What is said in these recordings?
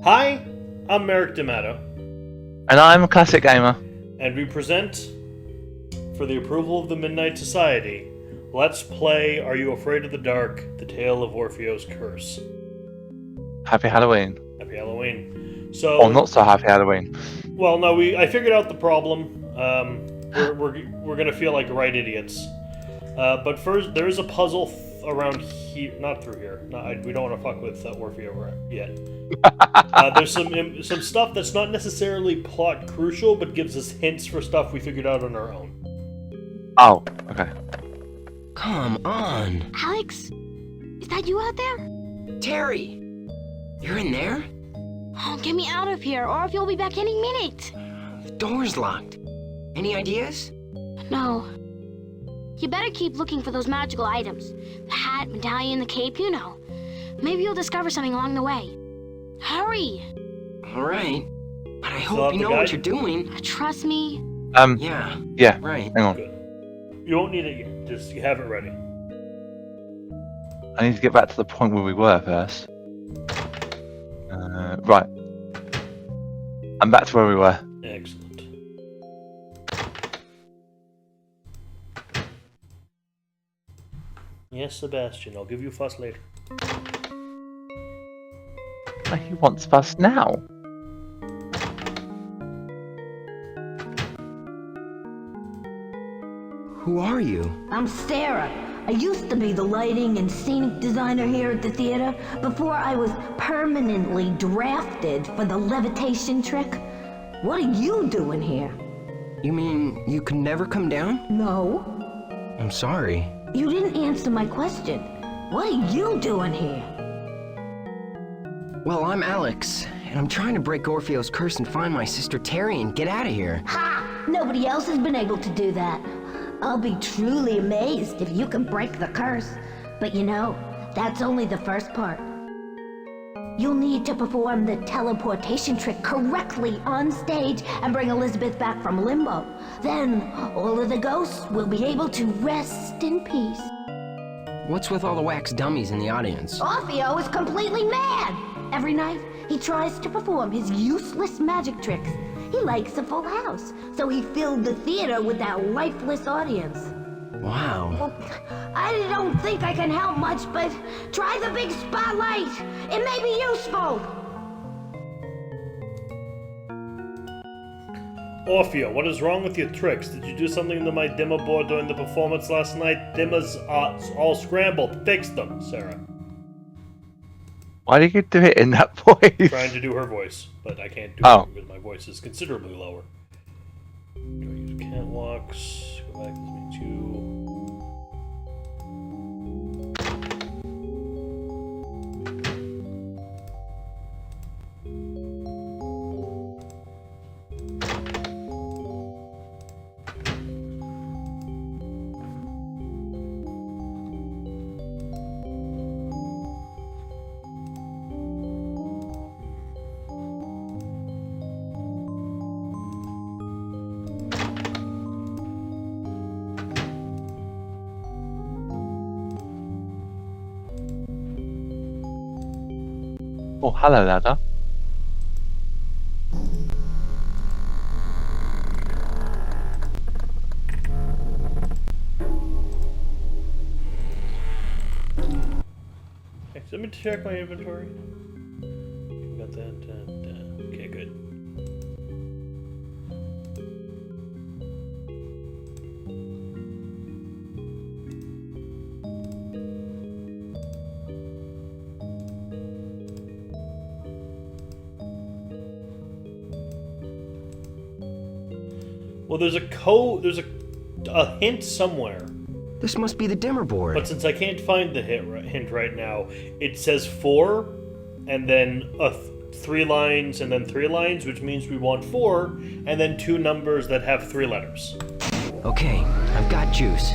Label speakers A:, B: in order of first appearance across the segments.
A: Hi, I'm Merrick D'Amato,
B: And I'm a classic gamer.
A: and we present, for the approval of the Midnight Society, Let's Play Are You Afraid of the Dark? The Tale of Orpheo's Curse.
B: Happy Halloween.
A: Happy Halloween. So,
B: Or not so happy Halloween.
A: well, no, I figured out the problem. We're gonna feel like right idiots. But first, there is a puzzle around here, not through here. We don't want to fuck with Orpheo yet. There's some stuff that's not necessarily plot crucial, but gives us hints for stuff we figured out on our own.
B: Oh, okay.
C: Come on.
D: Alex? Is that you out there?
C: Terry! You're in there?
D: Oh, get me out of here, or if you'll be back any minute.
C: The door's locked. Any ideas?
D: No. You better keep looking for those magical items. The hat, medallion, the cape, you know. Maybe you'll discover something along the way. Hurry!
C: Alright. But I
A: Still
C: hope
A: have
C: you
A: the
C: know
A: guy?
C: what you're doing.
D: Trust me.
C: Yeah, right.
B: Hang on.
A: Good. You won't need it yet. Just have it ready.
B: I need to get back to the point where we were first. Right. I'm back to where we were.
A: Excellent. Yes, Sebastian. I'll give you fuss later.
B: He wants us now.
C: Who are you?
E: I'm Sarah. I used to be the lighting and scenic designer here at the theater before I was permanently drafted for the levitation trick. What are you doing here?
C: You mean you could never come down?
E: No,
C: I'm sorry.
E: you didn't answer my question. What are you doing here?
C: Well, I'm Alex, and I'm trying to break Orpheo's curse and find my sister Terry and get out of here.
E: Ha! Nobody else has been able to do that. I'll be truly amazed if you can break the curse. But you know, that's only the first part. You'll need to perform the teleportation trick correctly on stage and bring Elizabeth back from limbo. Then, all of the ghosts will be able to rest in peace.
C: What's with all the wax dummies in the audience?
E: Orpheo is completely mad! Every night, he tries to perform his useless magic tricks. He likes a full house, so he filled the theater with that lifeless audience.
C: Wow.
E: Well, I don't think I can help much, but try the big spotlight. It may be useful.
A: Orpheo, what is wrong with your tricks? Did you do something to my dimmer board during the performance last night? Dimmers are all scrambled. Fix them, Sarah.
B: Why did you do it in that voice?
A: Trying to do her voice, but I can't do
B: Oh.
A: it because my voice is considerably lower. Do I use catwalks? Go back, this means you.
B: Oh, hello, ladder.
A: Okay, so let me check my inventory. Got that. Okay, good. Well, there's a code. There's a hint somewhere.
C: This must be the dimmer board.
A: But since I can't find the hint right now, it says 4, and then 3 lines, and then 3 lines, which means we want 4, and then 2 numbers that have 3 letters.
C: Okay, I've got juice.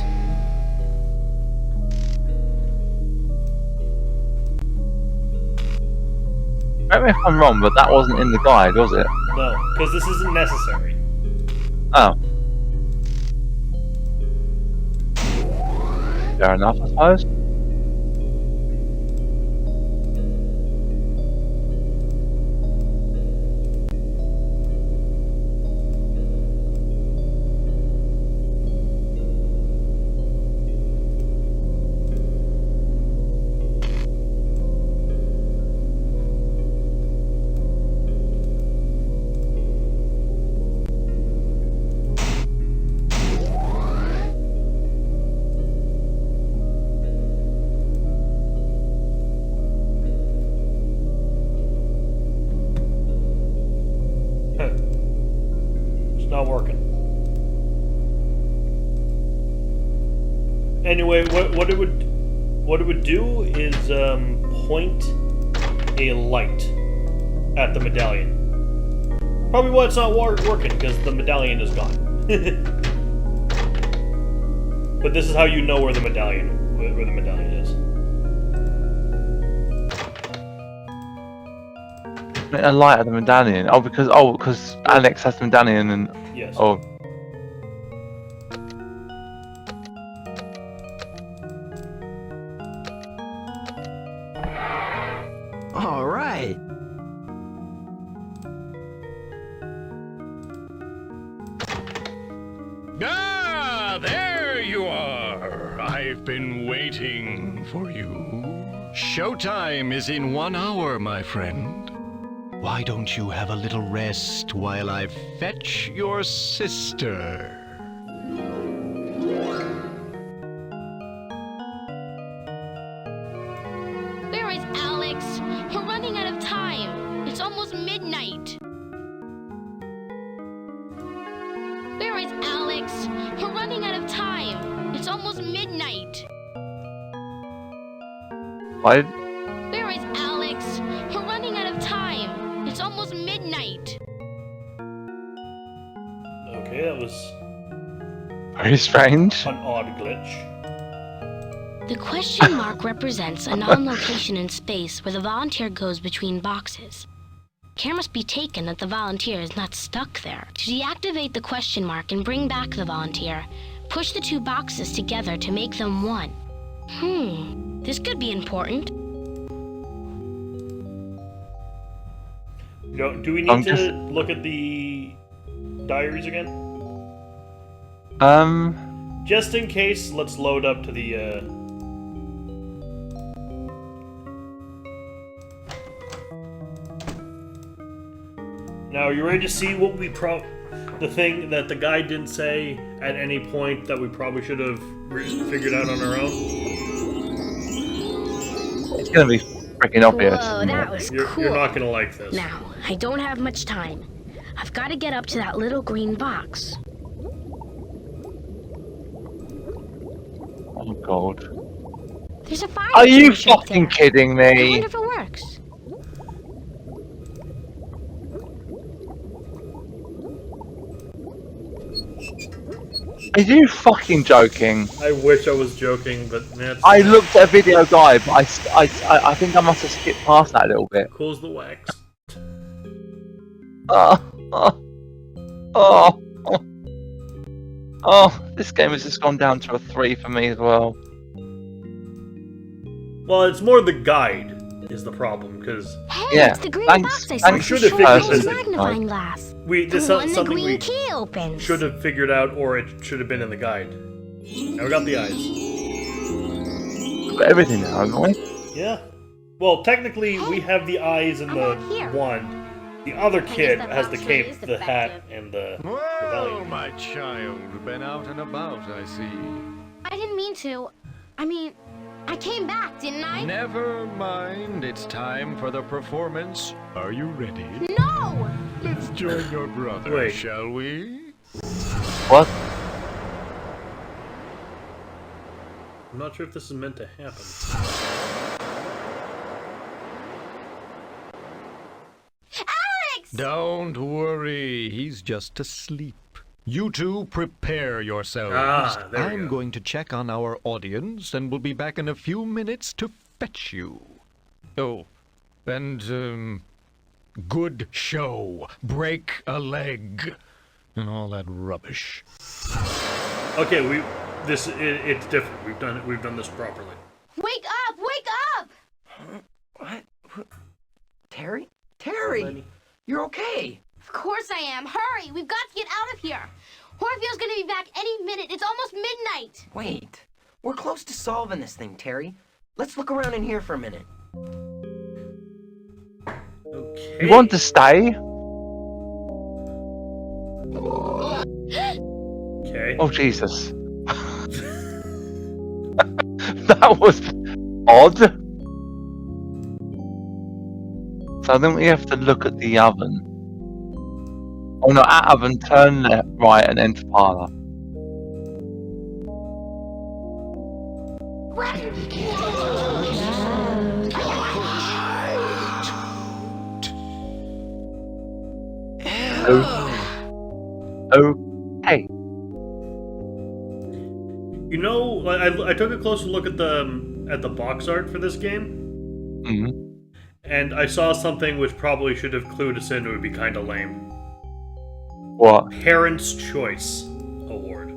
B: Correct me if I'm wrong, but that wasn't in the guide, was it?
A: No, because this isn't necessary.
B: Oh. Fair enough, I suppose.
A: Anyway, what it would do is point a light at the medallion. Probably why it's not working, because the medallion is gone. But this is how you know where the medallion is.
B: A light at the medallion. Because Alex has the medallion and
A: Yes.
B: oh.
C: All right.
F: Ah, there you are. I've been waiting for you. Showtime is in 1 hour, my friend. Why don't you have a little rest while I fetch your sister?
D: Where is Alex? We're running out of time. It's almost midnight. Where is Alex? We're running out of time. It's almost midnight.
B: Why?
D: Where is Alex? We're running out of time. It's almost midnight.
A: Okay, that was
B: Very strange.
A: an odd glitch.
D: The question mark represents a non-location in space where the volunteer goes between boxes. Care must be taken that the volunteer is not stuck there. To deactivate the question mark and bring back the volunteer, push the 2 boxes together to make them one. This could be important.
A: Do we need to look at the diaries again? Just in case, let's load up to the Now, are you ready to see what we the thing that the guy didn't say at any point that we probably should have figured out on our own?
B: It's gonna be freaking obvious.
D: Whoa, that was
A: You're
D: cool.
A: not gonna like this.
D: Now, I don't have much time. I've got to get up to that little green box.
B: Oh god.
D: There's a fire
B: Are you
D: extinguisher up
B: fucking
D: there.
B: kidding
D: I
B: me?
D: wonder if it works.
B: Are you fucking joking?
A: I wish I was joking, but that's
B: I looked at a video guide, but I think I must have skipped past that a little bit.
A: Close the wax.
B: This game has just gone down to a 3 for me as well.
A: Well, it's more the guide is the problem, because
D: Hey,
B: Yeah,
D: it's the green
B: thanks-
D: box I saw
B: thanks
A: should
D: through
A: have
D: Shorty's
A: figured this
D: magnifying glass.
A: this
D: The one
A: is
D: the
A: something
D: green
A: we
D: key opens.
A: should have figured out, or it should have been in the guide. Now we got the eyes.
B: We've got everything now, haven't we?
A: Yeah. Well, technically, we have the eyes and
D: I'm
A: the
D: not here.
A: wand. The other kid
D: that
A: has the
D: box really
A: cape,
D: is
A: the hat,
D: effective.
A: and the
F: Well,
A: medallion.
F: my child, been out and about, I see.
D: I didn't mean to. I mean, I came back, didn't I?
F: Never mind, it's time for the performance. Are you ready?
D: No!
F: Let's join your brother,
A: Wait.
F: shall we?
B: What?
A: I'm not sure if this is meant to happen.
D: Alex!
F: Don't worry, he's just asleep. You two prepare yourselves.
A: Ah, there we
F: I'm
A: go.
F: going to check on our audience and will be back in a few minutes to fetch you. Oh, and, good show. Break a leg. And all that rubbish.
A: Okay, it's different. We've done this properly.
D: Wake up! Wake up!
C: What? Terry? Terry! You're okay!
D: Of course I am. Hurry! We've got to get out of here. Orpheo's gonna be back any minute. It's almost midnight.
C: Wait. We're close to solving this thing, Terry. Let's look around in here for a minute.
A: Okay.
B: You want to stay?
A: Okay.
B: Oh Jesus. That was odd. So I think we have to look at the oven. Oh no, at oven, turn left, right, and enter parlor. Okay.
A: You know, I took a closer look at the box art for this game,
B: Mhm.
A: and I saw something which probably should have clued us in. It would be kind of lame.
B: What?
A: Parents' Choice Award.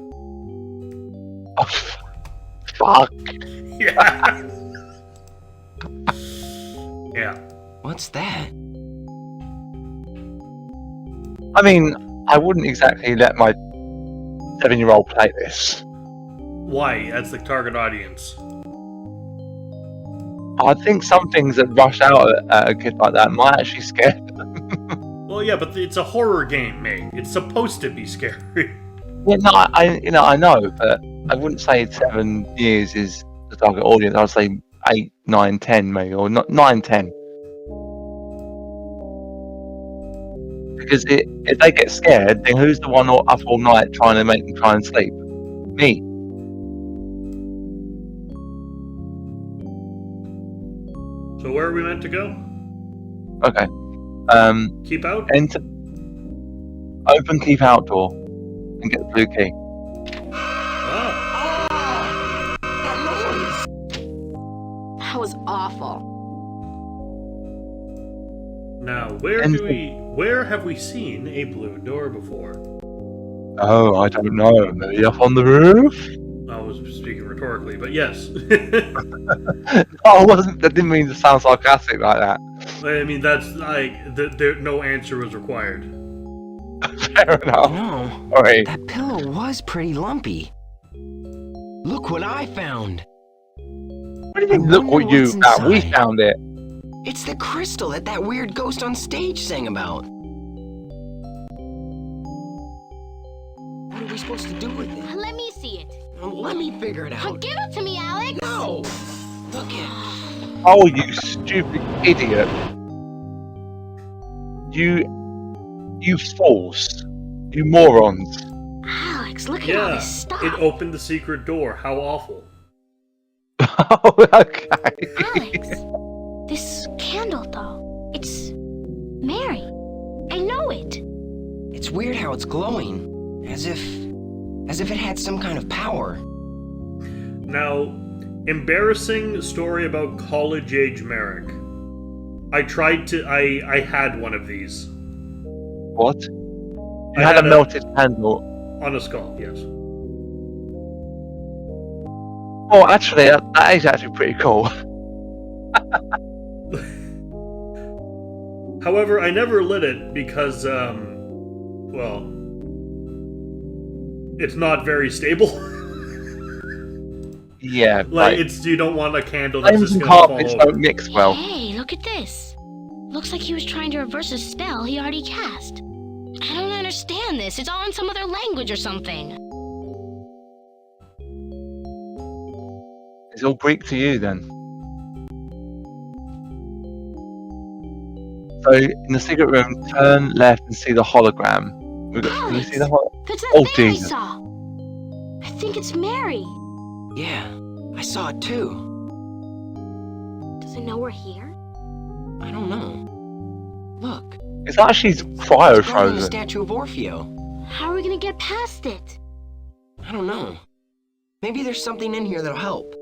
B: Oh, fuck.
A: Yeah. Yeah.
C: What's that?
B: I mean, I wouldn't exactly let my 7-year-old play this.
A: Why? That's the target audience.
B: I think some things that rush out at a kid like that might actually scare them.
A: Well, yeah, but it's a horror game, mate. It's supposed to be scary.
B: Yeah, no, I know, but I wouldn't say 7 years is the target audience. I'd say 8, 9, 10 maybe, or not 9, 10. Because if they get scared, then who's the one up all night trying to make them try and sleep? Me.
A: So where are we meant to go?
B: Okay.
A: Keep out?
B: Enter. Open, keep outdoor, and get the blue key.
A: Ah.
G: That was awful.
A: Now, where have we seen a blue door before?
B: Oh, I don't know. Maybe up on the roof?
A: I was speaking rhetorically, but yes.
B: Oh, that didn't mean to sound sarcastic like that.
A: I mean, that's like no answer was required.
B: Fair enough.
C: No,
B: Sorry.
C: that pillow was pretty lumpy. Look what I found.
B: What do you mean, look what you found? We found it.
C: It's the crystal that weird ghost on stage sang about. What are we supposed to do with it?
D: Let me see it.
C: Let me figure it out.
D: Give it to me, Alex.
C: No! Look at...
B: Oh, you stupid idiot. You fools. You morons.
D: Alex, look at all
A: Yeah,
D: this stuff.
A: it opened the secret door. How awful.
B: Oh, okay.
D: Alex, this candle, though, it's Mary. I know it.
C: It's weird how it's glowing. As if it had some kind of power.
A: Now, embarrassing story about college-age Merrick. I had one of these.
B: What? You
A: I
B: had
A: had
B: a melted candle.
A: On a skull, yes.
B: Oh, actually, that is actually pretty cool.
A: However, I never lit it because, well, it's not very stable.
B: Yeah,
A: Like,
B: right.
A: you don't want a candle that's
B: Flames
A: just
B: and
A: gonna fall
B: carpets
A: over.
B: don't mix well.
D: Hey, look at this. Looks like he was trying to reverse a spell he already cast. I don't understand this. It's all in some other language or something.
B: It's all Greek to you then. So in the secret room, turn left and see the hologram. Can you see the hologram?
D: That's the
B: Oh,
D: thing
B: Jesus.
D: I saw. I think it's Mary.
C: Yeah, I saw it too.
D: Does it know we're here?
C: I don't know. Look,
B: It's actually cryo
C: it's guarding the
B: frozen.
C: statue of Orfeo.
D: How are we gonna get past it?
C: I don't know. Maybe there's something in here that'll help.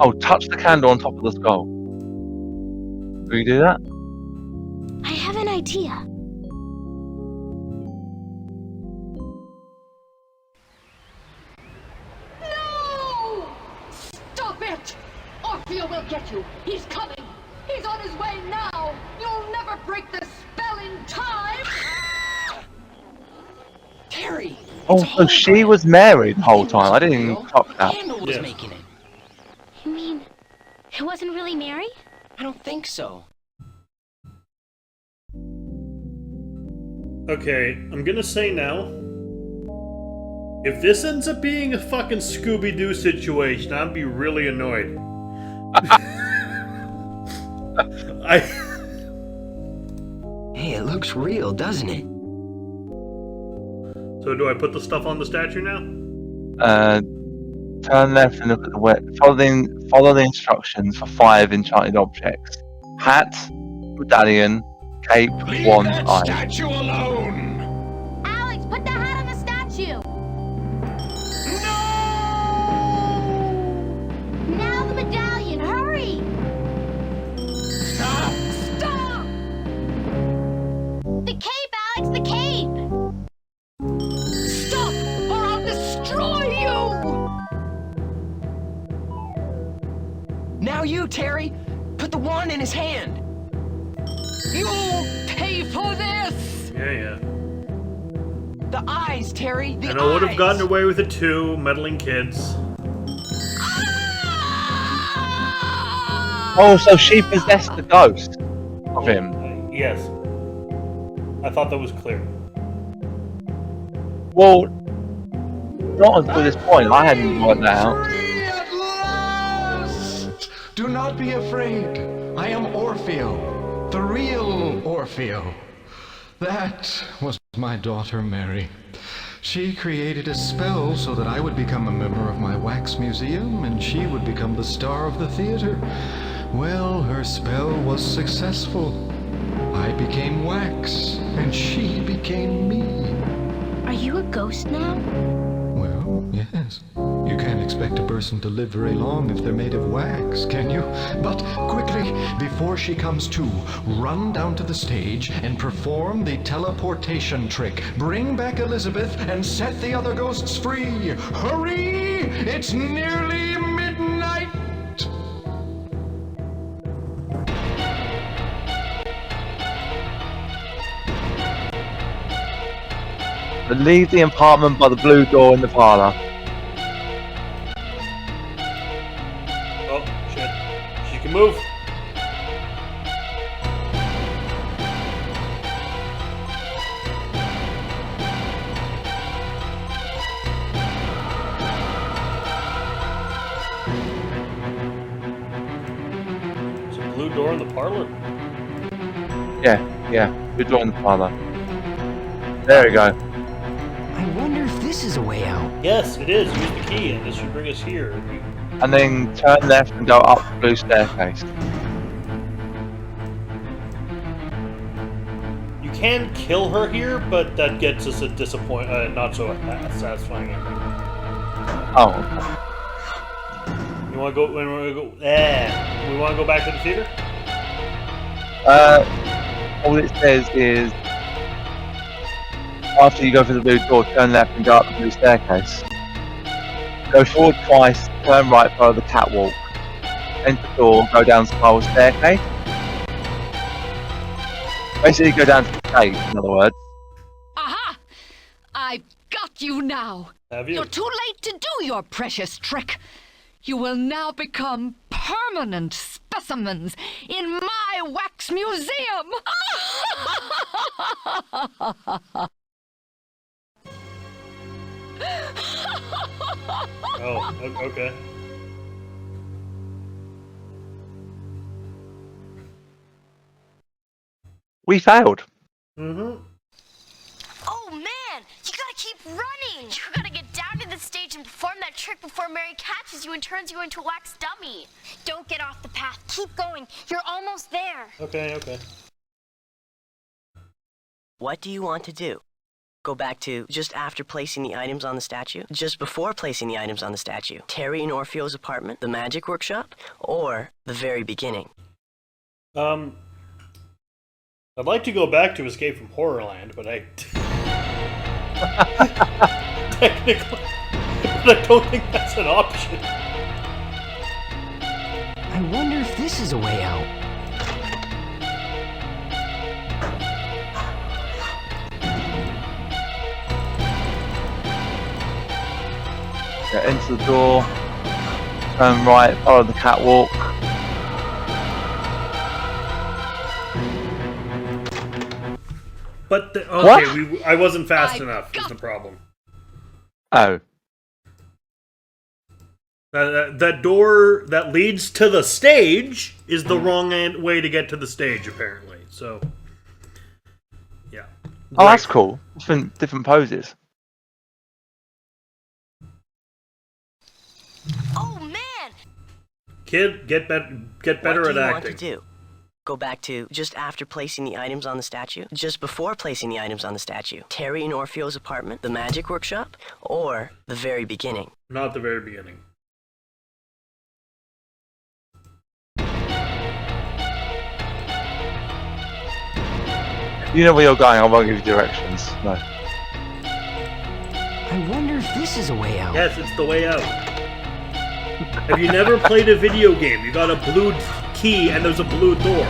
B: Oh, touch the candle on top of the skull. Will you do that?
D: I have an idea.
G: No! Stop it! Orfeo will get you. He's coming. He's on his way now. You'll never break the spell in time.
C: Terry!
B: Oh, so she was Mary the whole time. I didn't even clock
C: The
B: that.
C: candle was
A: Yeah.
C: making it.
D: You mean it wasn't really Mary?
C: I don't think so.
A: Okay, I'm gonna say now, if this ends up being a fucking Scooby-Doo situation, I'd be really annoyed.
C: Hey, it looks real, doesn't it?
A: So do I put the stuff on the statue now?
B: Turn left and look at the follow the instructions for 5 enchanted objects. Hat, medallion, cape,
F: Leave
B: wand,
F: that
B: eye.
F: statue alone!
G: Alex, put the hat on the statue! Now the medallion, hurry!
F: Stop!
G: Stop! The cape, Alex, the cape! Stop, or I'll destroy you!
C: Now you, Terry! Put the wand in his hand!
G: You'll pay for this!
A: Yeah.
C: The eyes, Terry! The
A: And I would have
C: eyes!
A: gotten away with it too, meddling kids.
B: Oh, so she possessed the ghost of him.
A: Yes. I thought that was clear.
B: Well, not until this point. I hadn't worked that out.
F: Free at last! Do not be afraid. I am Orfeo, the real Orfeo. That was my daughter Mary. She created a spell so that I would become a member of my wax museum and she would become the star of the theater. Well, her spell was successful. I became wax and she became me.
D: Are you a ghost now?
F: Well, yes. You can't expect a person to live very long if they're made of wax, can you? But quickly, before she comes to, run down to the stage and perform the teleportation trick. Bring back Elizabeth and set the other ghosts free. Hurry! It's nearly midnight!
B: But leave the apartment by the blue door in the parlour.
A: Oh, shit. She can move. There's a blue door in the parlor.
B: Yeah, blue door in the parlour. There we go.
C: I wonder if this is a way out.
A: Yes, it is. Use the key, and this should bring us here.
B: And then turn left and go up the blue staircase.
A: You can kill her here, but that gets us a not so satisfying ending.
B: Oh,
A: You want to go? We want to go back to the theater.
B: all it says is after you go through the blue door, turn left and go up the blue staircase. Go forward twice, turn right, follow the catwalk. Enter the door, go down the spiral staircase. Basically, go down to the stage, in other words.
G: Aha! I've got you now!
A: Have you?
G: You're too late to do your precious trick! You will now become permanent specimens in my wax museum!
A: Oh, okay.
B: We failed.
A: Mm-hmm.
H: Oh man, you gotta keep running! You gotta get down to the stage and perform that trick before Mary catches you and turns you into a wax dummy. Don't get off the path. Keep going. You're almost there.
A: Okay.
I: What do you want to do? Go back to just after placing the items on the statue? Just before placing the items on the statue? Terry and Orfeo's apartment? The magic workshop? Or the very beginning?
A: I'd like to go back to Escape from Horrorland, but I technically, but I don't think that's an option.
C: I wonder if this is a way out.
B: Yeah, enter the door, turn right, follow the catwalk.
A: But okay,
B: What?
A: I wasn't fast
G: I
A: enough. Is
G: got-
A: the problem?
B: Oh.
A: That door that leads to the stage is the wrong way to get to the stage, apparently. So, yeah.
B: Oh, that's cool. Different poses.
A: Kid, get better
I: What
A: at
I: do you
A: acting.
I: want to do? Go back to just after placing the items on the statue? Just before placing the items on the statue? Terry and Orfeo's apartment? The magic workshop? Or the very beginning?
A: Not the very beginning.
B: You know where you're going, I won't give you directions. No.
C: I wonder if this is a way out.
A: Yes, it's the way out. Have you never played a video game? You got a blue key and there's a blue door.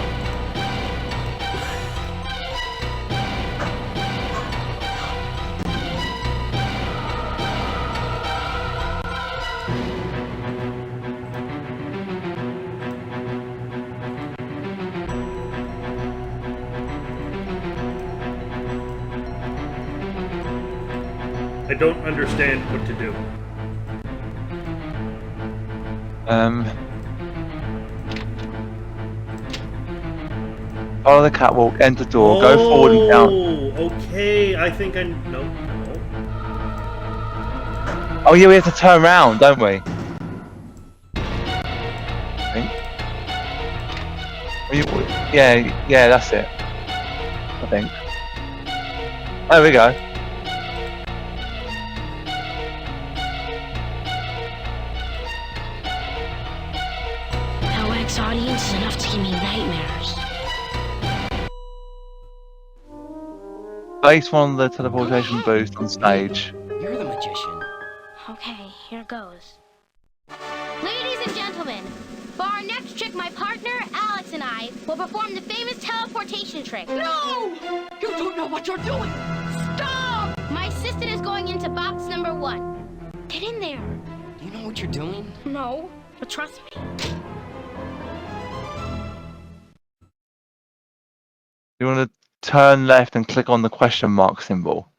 A: I don't understand what to do.
B: Follow the catwalk, enter door, go forward and down.
A: Oh, okay. I think I no.
B: Oh yeah, we have to turn around, don't we? I think. Yeah, that's it. I think. There we go.
D: That wax audience is enough to give me nightmares.
B: Place one of the teleportation booths on stage.
C: You're the magician.
D: Okay, here goes.
H: Ladies and gentlemen, for our next trick, my partner, Alex, and I will perform the famous teleportation trick.
G: No! You don't know what you're doing! Stop!
H: My assistant is going into box number 1. Get in there.
C: Do you know what you're doing?
H: No, but trust me.
B: You want to turn left and click on the question mark symbol.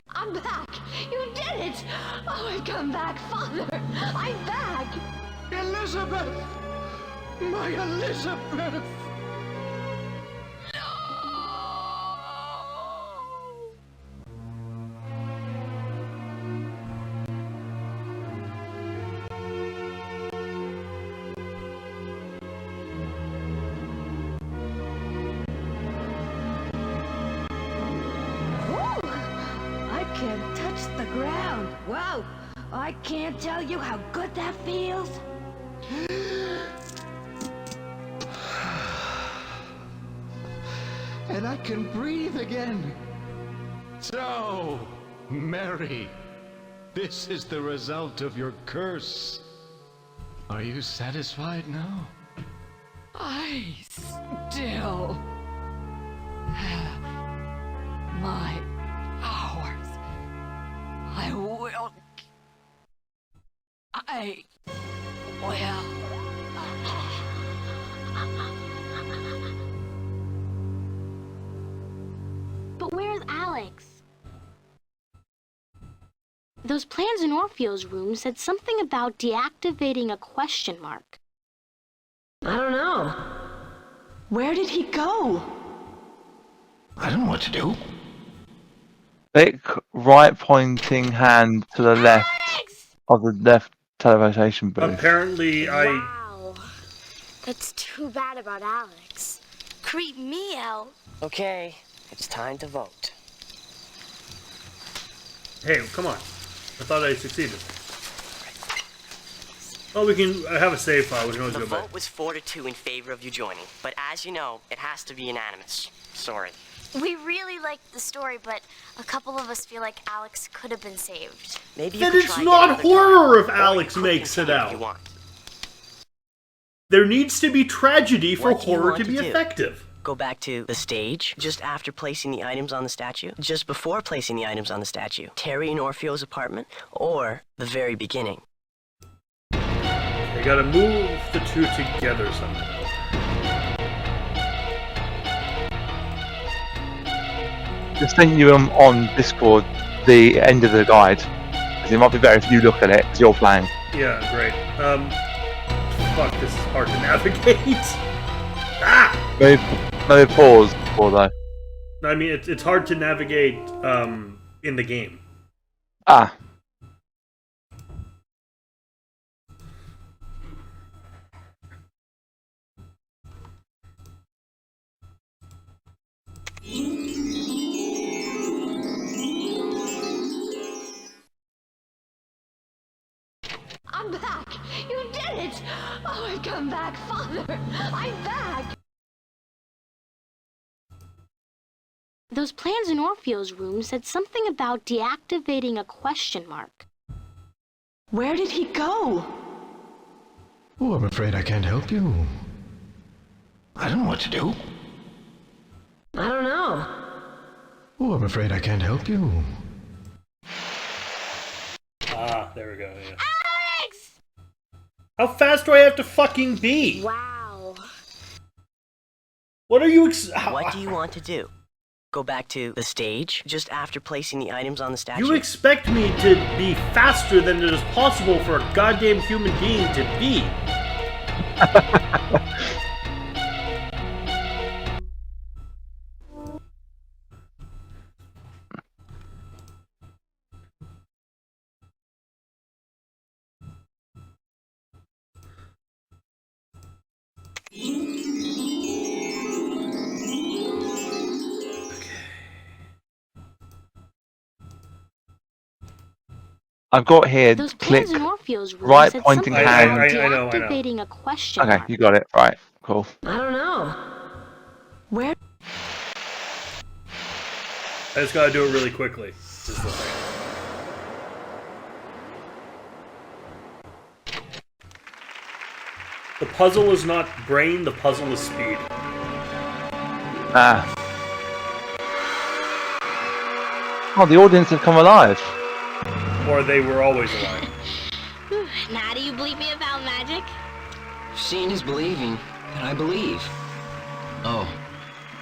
E: I'm back! You did it! Oh, I've come back, Father! I'm back!
F: Elizabeth! My Elizabeth!
E: Woo! I can't touch the ground. Wow! I can't tell you how good that feels.
F: And I can breathe again. So, Mary, this is the result of your curse. Are you satisfied now?
G: I still have my powers. I will.
D: But where's Alex? Those plans in Orfeo's room said something about deactivating a question mark.
I: I don't know. Where did he go?
F: I don't know what to do.
B: Click right pointing hand to the left of the left teleportation booth.
A: Apparently,
H: Wow. That's too bad about Alex. Creep me out.
I: Okay, it's time to vote.
A: Hey, come on. I thought I succeeded. Oh, we can have a save file. We can always
I: The
A: go back.
I: vote was 4-2 in favor of you joining, but as you know, it has to be unanimous. Sorry.
H: We really liked the story, but a couple of us feel like Alex could have been saved.
I: Maybe you
A: Then
I: could
A: it's
I: try
A: not
I: another
A: horror
I: time,
A: if
I: or you
A: Alex
I: could
A: makes it
I: continue if you
A: out.
I: want.
A: There needs to be tragedy for
I: What do you
A: horror
I: want
A: to be
I: to do?
A: effective.
I: Go back to the stage, just after placing the items on the statue, just before placing the items on the statue, Terry and Orfeo's apartment, or the very beginning.
A: You gotta move the two together somehow.
B: Just send you on Discord the end of the guide. Because it might be better if you look at it because you're playing.
A: Yeah, great. Fuck, this is hard to navigate. Ah!
B: Maybe pause before though.
A: I mean, it's hard to navigate in the game.
B: Ah.
E: I'm back! You did it! Oh, I've come back, Father! I'm back!
D: Those plans in Orpheo's room said something about deactivating a question mark.
J: Where did he go?
F: Oh, I'm afraid I can't help you. I don't know what to do.
J: I don't know.
F: Oh, I'm afraid I can't help you.
A: Ah, there we go. Yeah.
H: Alex!
A: How fast do I have to fucking be?
H: Wow.
A: What are you
I: What do you want to do? Go back to the stage just after placing the items on the statue?
A: You expect me to be faster than it is possible for a goddamn human being to be.
B: I've got here,
D: Those
B: click,
D: plans in Orpheo's room
B: right
D: said
B: pointing
D: something
B: hand.
D: about
A: I know.
D: deactivating a question
B: Okay,
D: mark.
B: you got it. Right, cool.
J: I don't know. Where?
A: I just gotta do it really quickly. Is the thing. The puzzle is not brain, the puzzle is speed.
B: Ah. Oh, the audience have come alive.
A: Or they were always alive.
D: Now do you believe me about magic?
C: Seeing is believing, and I believe. Oh,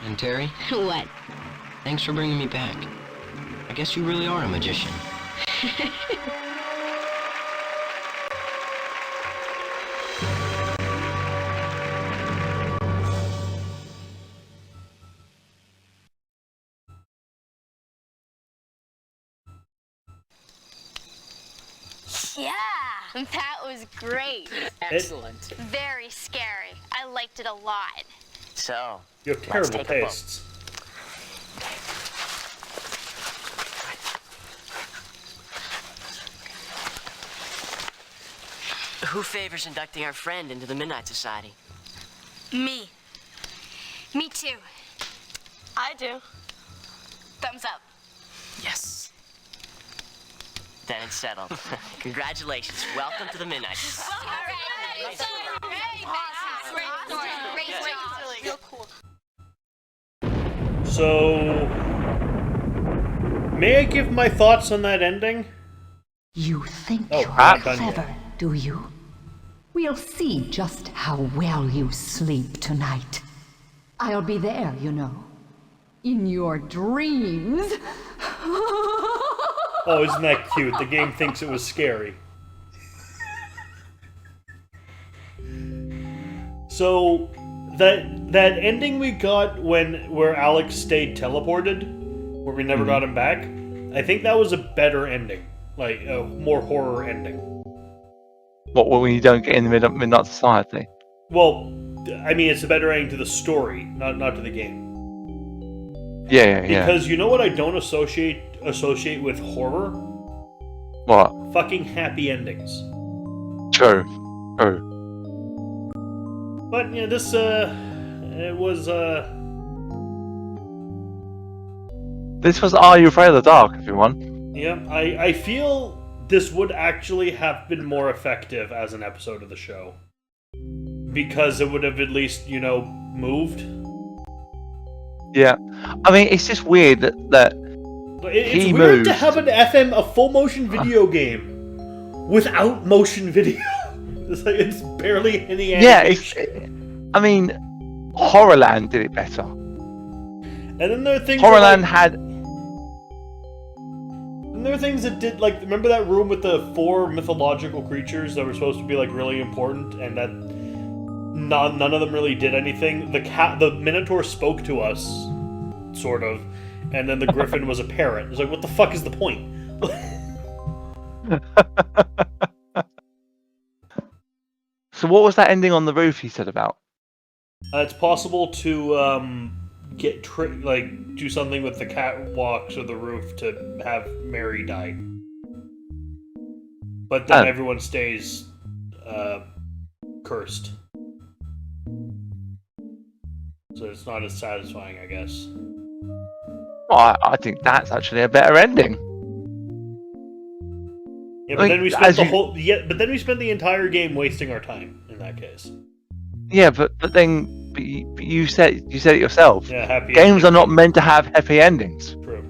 C: and Terry,
D: What?
C: thanks for bringing me back. I guess you really are a magician.
H: Yeah, that was great.
A: Excellent.
H: Very scary. I liked it a lot.
I: So,
A: You have terrible
I: take a look.
A: tastes.
I: who favors inducting our friend into the Midnight Society?
H: Me. Me too. I do. Thumbs up.
I: Yes. Then it's settled. Congratulations. Welcome to the Midnight Society.
A: So, may I give my thoughts on that ending?
E: You think
A: Oh,
E: you're
A: not done yet.
E: clever, do you? We'll see just how well you sleep tonight. I'll be there, you know. In your dreams.
A: Oh, isn't that cute? The game thinks it was scary. So, that ending we got where Alex stayed teleported, where we never got him back, I think that was a better ending. Like, a more horror ending.
B: What, when you don't get in the Midnight Society?
A: Well, I mean, it's a better ending to the story, not to the game.
B: Yeah.
A: Because you know what I don't associate with horror?
B: What?
A: Fucking happy endings.
B: True.
A: But yeah, this it was
B: This was Are You Afraid of the Dark, everyone?
A: yeah, I feel this would actually have been more effective as an episode of the show. Because it would have at least, moved.
B: Yeah. I mean, it's just weird that
A: But it's
B: He
A: weird
B: moved.
A: to have a full motion video game without motion video. It's barely any animation.
B: I mean, Horrorland did it better.
A: And then there are things
B: Horrorland
A: that did, like, remember that room with the 4 mythological creatures that were supposed to be, like, really important, and that none of them really did anything? The Minotaur spoke to us sort of, and then the griffin was a parrot. It's like, what the fuck is the point?
B: So what was that ending on the roof you said about?
A: It's possible to do something with the catwalks or the roof to have Mary die, but then everyone stays cursed. So it's not as satisfying, I guess.
B: Well, I think that's actually a better ending.
A: Yeah, but then we spent the entire game wasting our time in that case.
B: Yeah, but you said it yourself.
A: Yeah, happy
B: games
A: ending.
B: are not meant to have happy endings.
A: True.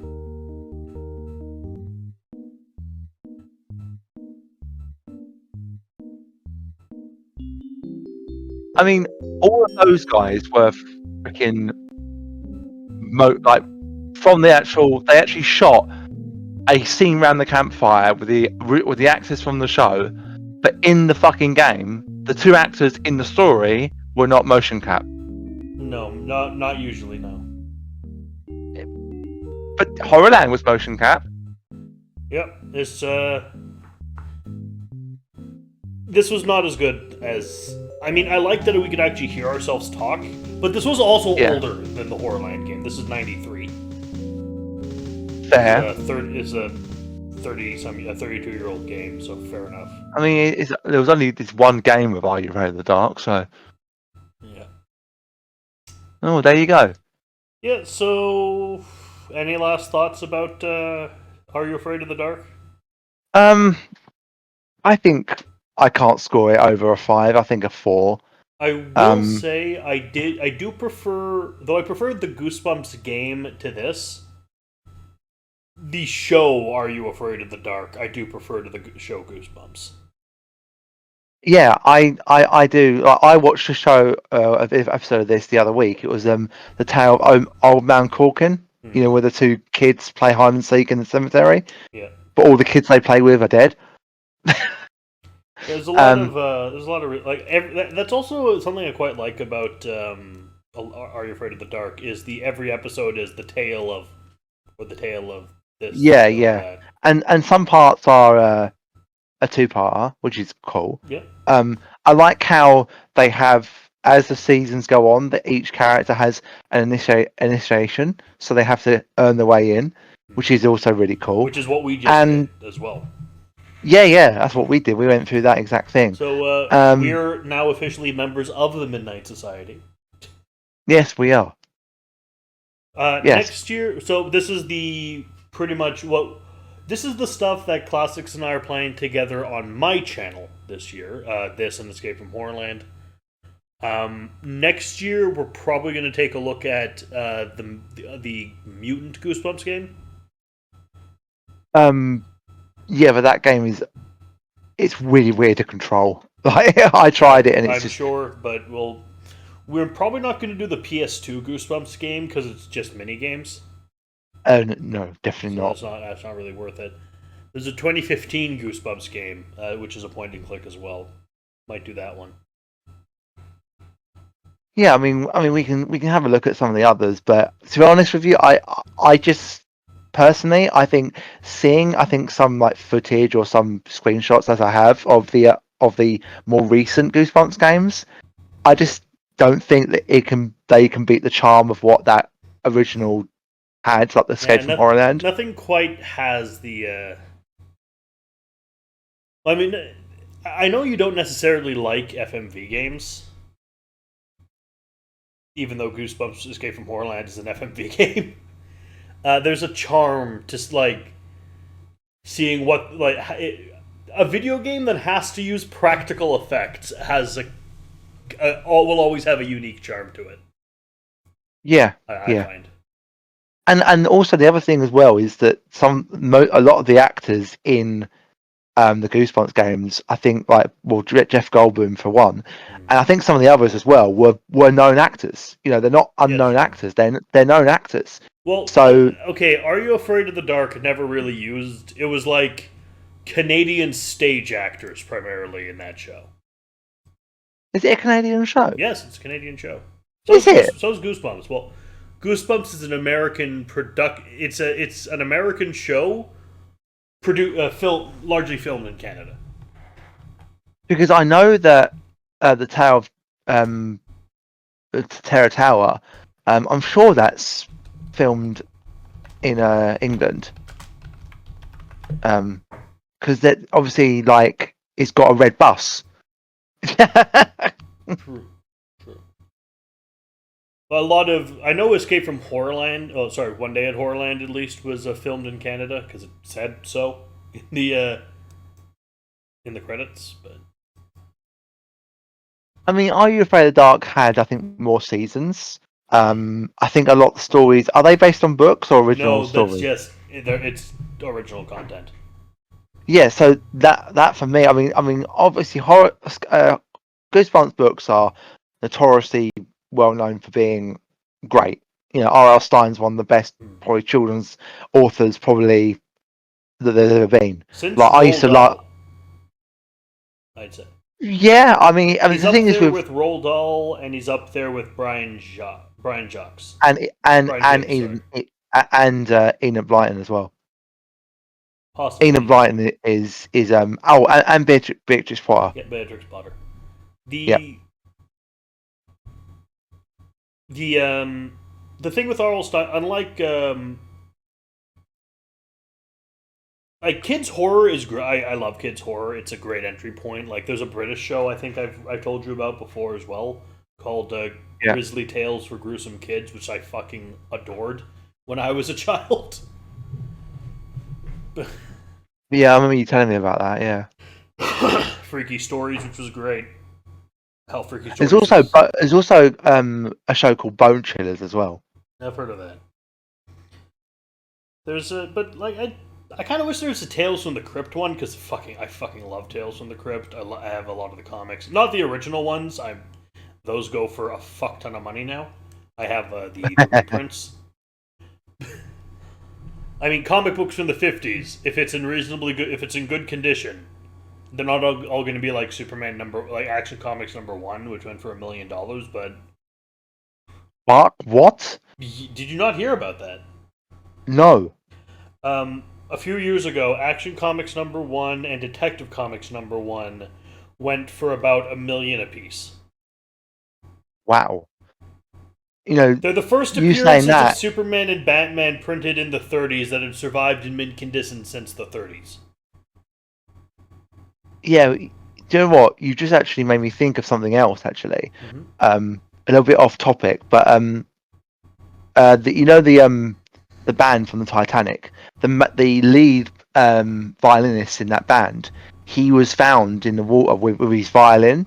B: I mean, all of those guys were freaking from the actual. They actually shot a scene around the campfire with the actors from the show, but in the fucking game, the two actors in the story were not motion cap.
A: No, not usually. No.
B: But Horrorland was motion cap.
A: Yep. This was not as good as. I mean, I like that we could actually hear ourselves talk, but this was also older than the Horrorland game. This is 93.
B: Fair.
A: It's a 32-year-old game, so fair enough.
B: I mean, there was only this one game of Are You Afraid of the Dark, so.
A: Yeah.
B: Oh, there you go.
A: Yeah. So, any last thoughts about Are You Afraid of the Dark?
B: I think I can't score it over a 5. I think a 4.
A: I will say I do prefer, though I preferred the Goosebumps game to this. The show Are You Afraid of the Dark, I do prefer to the show Goosebumps.
B: Yeah, I do. I watched a show episode of this the other week. It was the tale of Old Man Corkin. You know, where the two kids play hide and seek in the cemetery.
A: Yeah.
B: But all the kids they play with are dead.
A: There's a lot of that's also something I quite like about Are You Afraid of the Dark is every episode is the tale of this.
B: Yeah, yeah. And some parts are a 2-parter, which is cool.
A: Yeah.
B: I like how they have, as the seasons go on, that each character has an initiation, so they have to earn their way in, which is also really cool.
A: Which is what we just did as well.
B: Yeah, that's what we did. We went through that exact thing.
A: So we're now officially members of the Midnight Society.
B: Yes, we are.
A: Yes. Next year, so this is this is the stuff that Classics and I are playing together on my channel this year. This and Escape from Horrorland. Next year, we're probably going to take a look at the Mutant Goosebumps game.
B: Yeah, but that game it's really weird to control. Like, I tried it and it's
A: I'm sure, but we're probably not going to do the PS2 Goosebumps game because it's just mini games.
B: No, definitely not.
A: That's not really worth it. There's a 2015 Goosebumps game, which is a point and click as well. Might do that one.
B: Yeah, I mean, we can have a look at some of the others, but to be honest with you, I just personally, I think some like footage or some screenshots as I have of the more recent Goosebumps games, I just don't think that they can beat the charm of what that original had, like the Escape from Horrorland.
A: Nothing quite has the. I mean, I know you don't necessarily like FMV games, even though Goosebumps Escape from Horrorland is an FMV game. There's a charm to seeing what a video game that has to use practical effects has will always have a unique charm to it.
B: Yeah,
A: I find.
B: And also the other thing as well is that a lot of the actors in the Goosebumps games, I think Jeff Goldblum for one, and I think some of the others as well were known actors. You know, they're not unknown actors; they're known actors.
A: Well,
B: so
A: okay, Are You Afraid of the Dark never really used. It was like Canadian stage actors primarily in that show.
B: Is it a Canadian show?
A: Yes, it's a Canadian show.
B: Is it?
A: So's Goosebumps. Well, Goosebumps is an American It's an American show, largely filmed in Canada.
B: Because I know that the Tower of Terror Tower, I'm sure that's filmed in England. Because that obviously like it's got a red bus.
A: True. A lot of I know Escape from Horrorland. Oh, sorry, One Day at Horrorland at least was filmed in Canada because it said so in the credits. But
B: I mean, Are You Afraid of the Dark had I think more seasons. I think a lot of the stories are they based on books or original stories?
A: No, that's just it's original content.
B: Yeah, so that for me, I mean, obviously, Goosebumps books are notoriously well known for being great. You know, R.L. Stein's one of the best probably children's authors probably that there's ever been.
A: Since
B: like I used to like,
A: I'd say.
B: Yeah, I mean,
A: He's
B: the
A: up
B: thing
A: there
B: is
A: with Roald Dahl, and he's up there with Brian Jacques.
B: and
A: Brian James,
B: Enid Blyton as well.
A: Possibly.
B: Enid Blyton is and Beatrix Potter.
A: Yeah, Beatrix Potter. The thing with R.L. Stein, unlike like kids horror is great. I love kids horror. It's a great entry point. Like there's a British show I think I've told you about before as well called Grisly Tales for Gruesome Kids, which I fucking adored when I was a child.
B: Yeah, I remember you telling me about that. Yeah.
A: Freaky Stories, which was great. Hell, Freaky Stories.
B: There's also a show called Bone Chillers as well.
A: I've heard of that. But like I kind of wish there was a Tales from the Crypt one because I fucking love Tales from the Crypt. I have a lot of the comics, not the original ones. Those go for a fuck ton of money now. I have the reprints. I mean, comic books from the 50s. If it's in good condition, they're not all going to be like Superman Action Comics #1, which went for $1 million. But
B: what?
A: Did you not hear about that?
B: No.
A: A few years ago, Action Comics #1 and Detective Comics #1 went for about $1 million apiece.
B: Wow. You know,
A: they're the first appearances of Superman and Batman printed in the 30s that have survived in mint condition since the 30s.
B: Yeah, do you know what? You just actually made me think of something else. Actually, a little bit off topic, but the band from the Titanic, the lead violinist in that band, he was found in the water with his violin,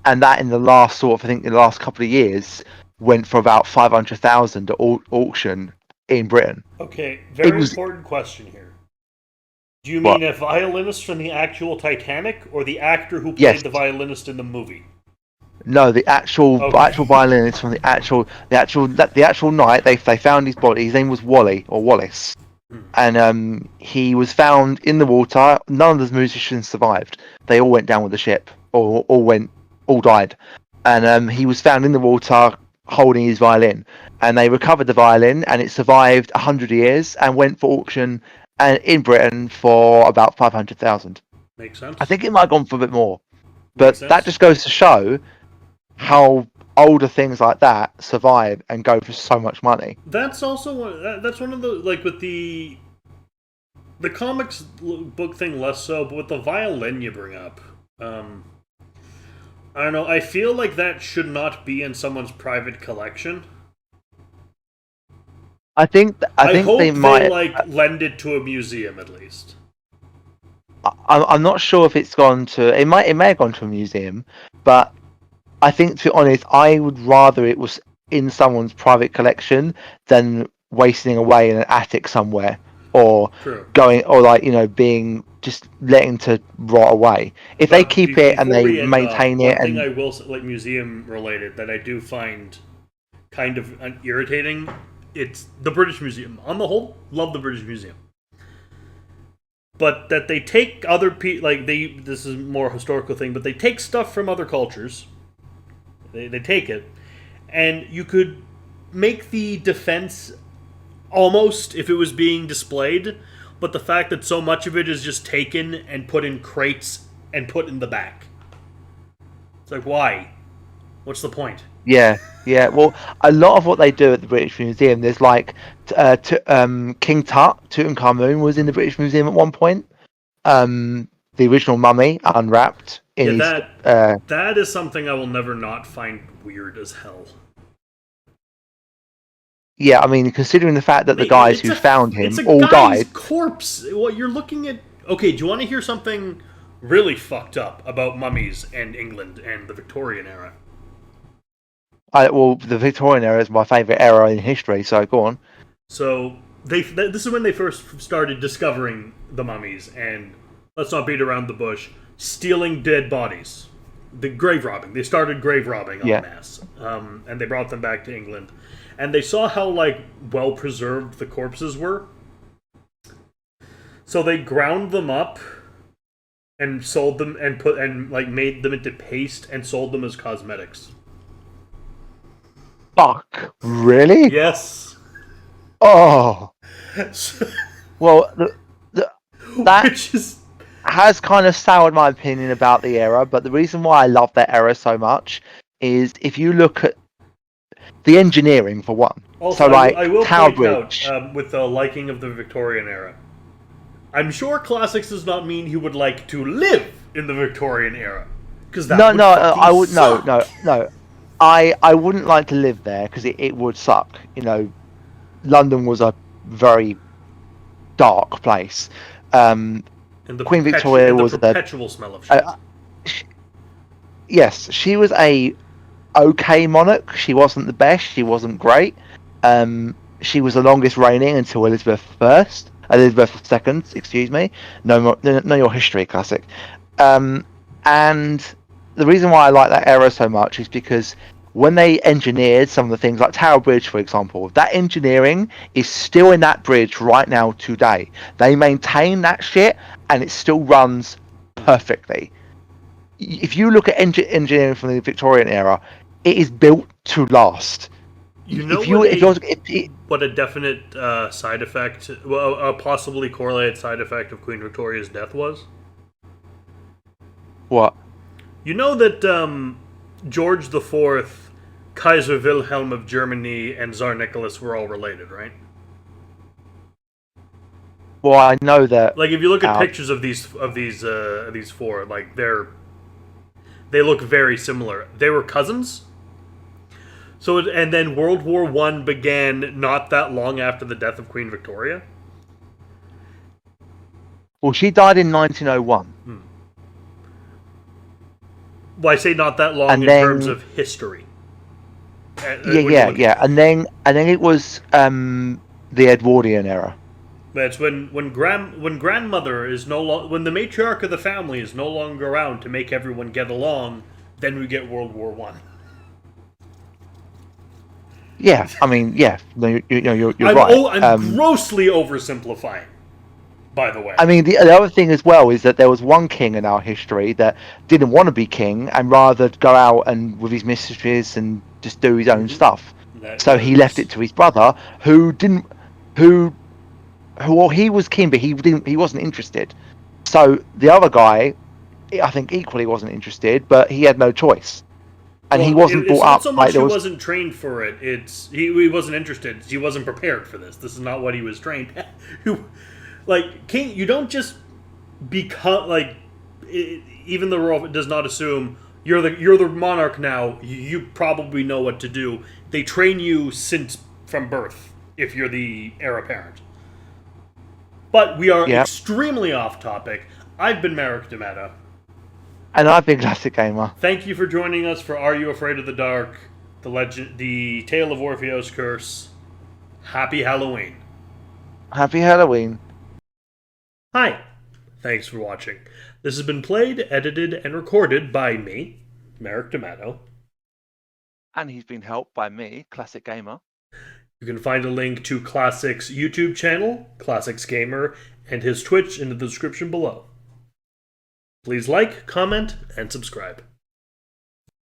B: and that in the last couple of years went for about 500,000 at auction in Britain.
A: Okay, important question here. Do you mean a violinist from the actual Titanic, or the actor who played the violinist in the movie?
B: No, the actual violinist from the actual night they found his body. His name was Wally or Wallace, and he was found in the water. None of the musicians survived. They all went down with the ship, or all died. And he was found in the water holding his violin, and they recovered the violin, and it survived 100 years and went for auction and in Britain for about 500,000.
A: Makes sense.
B: I think it might have gone for a bit more, but that just goes to show how older things like that survive and go for so much money.
A: That's also that's one of the with the comics book thing less so, but with the violin you bring up, I don't know. I feel like that should not be in someone's private collection.
B: I think they might
A: lend it to a museum at least.
B: I'm not sure if it's gone to. It may have gone to a museum, but I think, to be honest, I would rather it was in someone's private collection than wasting away in an attic somewhere, or being just letting to rot away. If they keep it and they maintain it,
A: one thing I will museum related that I do find kind of irritating. It's the British Museum. On the whole, love the British Museum. But that they take other people, this is more a historical thing, but they take stuff from other cultures. They take it, and you could make the defense almost if it was being displayed, but the fact that so much of it is just taken and put in crates and put in the back. It's like, why? What's the point?
B: Yeah. Well, a lot of what they do at the British Museum, there's like King Tut, Tutankhamun was in the British Museum at one point. The original mummy unwrapped.
A: That is something I will never not find weird as hell.
B: Yeah, I mean, considering the fact that the guys who found him all died.
A: Corpse. What you're looking at? Okay, do you want to hear something really fucked up about mummies and England and the Victorian era?
B: Well, the Victorian era is my favourite era in history, so go on.
A: So this is when they first started discovering the mummies, and let's not beat around the bush, stealing dead bodies, the grave robbing. They started grave robbing en masse, and they brought them back to England, and they saw how well preserved the corpses were. So they ground them up and sold them and made them into paste and sold them as cosmetics.
B: Fuck, really?
A: Yes.
B: Oh. Well, that has kind of soured my opinion about the era, but the reason why I love that era so much is if you look at the engineering, for one.
A: Also,
B: so,
A: I will
B: Tower
A: point
B: Bridge.
A: out, with the liking of the Victorian era, I'm sure classics does not mean he would like to live in the Victorian era. Because that
B: I would no. I wouldn't like to live there because it would suck. You know, London was a very dark place.
A: And
B: Queen Victoria was
A: the perpetual smell of shit.
B: Yes, she was a okay monarch. She wasn't the best. She wasn't great. She was the longest reigning until Elizabeth II. Excuse me. Know your history, classic. And the reason why I like that era so much is because when they engineered some of the things like Tower Bridge, for example, that engineering is still in that bridge right now today. They maintain that shit and it still runs perfectly. If you look at engineering from the Victorian era, it is built to last.
A: You know what a definite side effect, a possibly correlated side effect of Queen Victoria's death was?
B: What?
A: You know that George IV, Kaiser Wilhelm of Germany, and Tsar Nicholas were all related, right?
B: Well, I know that.
A: If you look at pictures of these four, they look very similar. They were cousins. So, and then World War I began not that long after the death of Queen Victoria.
B: Well, she died in 1901.
A: Well, I say not that long terms of history.
B: Yeah. And then it was the Edwardian era.
A: That's when grandmother is no longer, when the matriarch of the family is no longer around to make everyone get along, then we get World War I.
B: Yeah, I mean, yeah, you're right.
A: I'm grossly oversimplifying, by the way.
B: I mean, the other thing as well is that there was one king in our history that didn't want to be king and rather go out and with his mistresses and just do his own stuff. He left it to his brother, who he was king, but he wasn't interested. So the other guy, I think, equally wasn't interested, but he had no choice. And he wasn't brought up.
A: It's not so much he wasn't trained for it. It's he wasn't interested. He wasn't prepared for this. This is not what he was trained. King, you don't just become even the royal does not assume you're the monarch now. You probably know what to do. They train you from birth if you're the heir apparent. But we are extremely off topic. I've been Merrick D'Amato.
B: And I've been Classic Gamer.
A: Thank you for joining us for Are You Afraid of the Dark? The Tale of Orpheus Curse. Happy Halloween.
B: Happy Halloween.
A: Hi. Thanks for watching. This has been played, edited, and recorded by me, Merrick D'Amato.
B: And he's been helped by me, Classic Gamer.
A: You can find a link to Classic's YouTube channel, Classics Gamer, and his Twitch in the description below. Please like, comment, and subscribe.